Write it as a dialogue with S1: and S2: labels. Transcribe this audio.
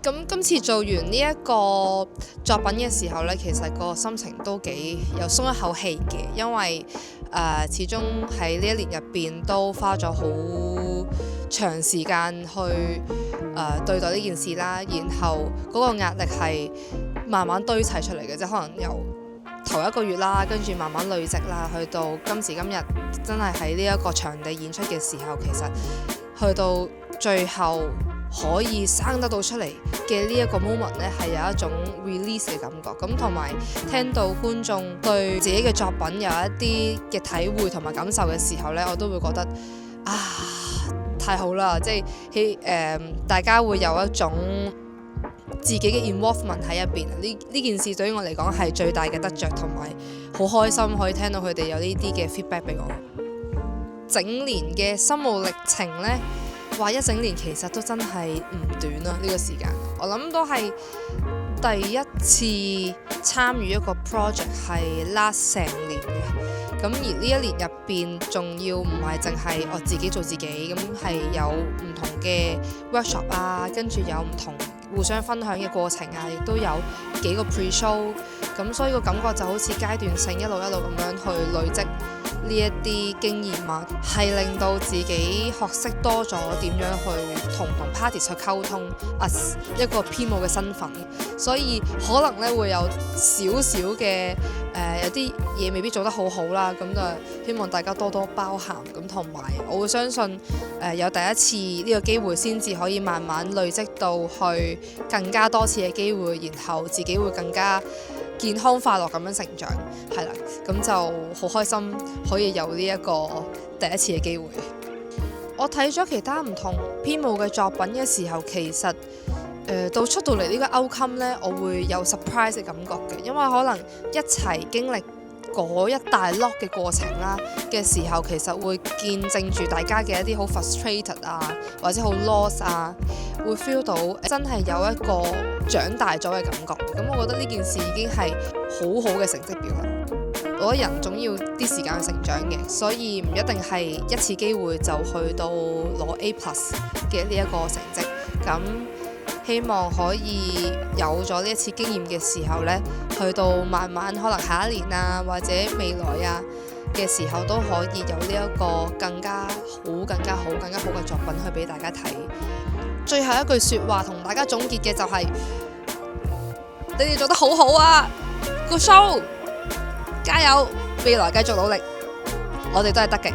S1: 咁今次做完呢一個作品嘅時候呢，其實個心情都幾有鬆一口氣嘅，因為始終喺呢一年入邊都花咗好長時間去對待呢件事啦，然後嗰個壓力係慢慢堆砌出嚟嘅，即係可能由頭一個月啦，跟住慢慢累積啦，去到今時今日真係喺呢一個場地演出嘅時候，其實去到最後可以生得到出嚟嘅呢一個 moment 呢，係有一種 release 嘅感覺。咁同埋聽到觀眾對自己嘅作品有一啲嘅體會同埋感受嘅時候呢，我都會覺得太好啦！即係大家會有一種自己嘅 involvement 喺入邊。呢件事對於我嚟講係最大嘅得着，同埋好開心可以聽到佢哋有呢啲嘅 feedback 俾我。整年嘅心路歷程呢，話一整年其實都真係唔短啦，呢個時間我諗都係第一次參與一個 project 係 last 成年嘅。咁而呢一年入邊仲要唔係淨係我自己做自己，咁係有唔同嘅 workshop 啊，跟住有唔同互相分享嘅過程啊，亦都有幾個 pre-show， 咁所以個感覺就好似階段性一路咁樣去累積呢一啲經驗啊，係令到自己學識多咗點樣去同 parties 去溝通，as 一個編舞嘅身份，所以可能咧會有少少嘅有啲嘢未必做得好好啦，咁就希望大家多多包涵，咁同埋我會相信有第一次呢個機會先至可以慢慢累積到去更加多次嘅機會，然後自己會更加健康快樂咁樣成長，係啦，咁就好開心可以有呢一個第一次嘅機會。我睇咗其他唔同編舞嘅作品嘅時候，其實到出到嚟呢個 outcome 呢，我會有 surprise 嘅感覺嘅，因為可能一齊經歷嗰一大 lock 嘅過程啦嘅時候，其實會見證住大家嘅一啲好 frustrated 啊，或者好 lost 啊，會 feel 到真係有一個長大咗嘅感覺。咁我覺得呢件事已經係好好嘅成績表啦。我覺得人總要啲時間去成長嘅，所以唔一定係一次機會就去到攞 A+ 嘅呢一個成績。咁希望可以有咗呢一次經驗嘅時候呢，去到慢慢可能下一年啊，或者未來啊嘅時候，都可以有呢一個更加好嘅作品去俾大家睇。最後一句說話同大家總結嘅就係，你哋做得好好啊，個 show 加油，未來繼續努力，我哋都係得嘅。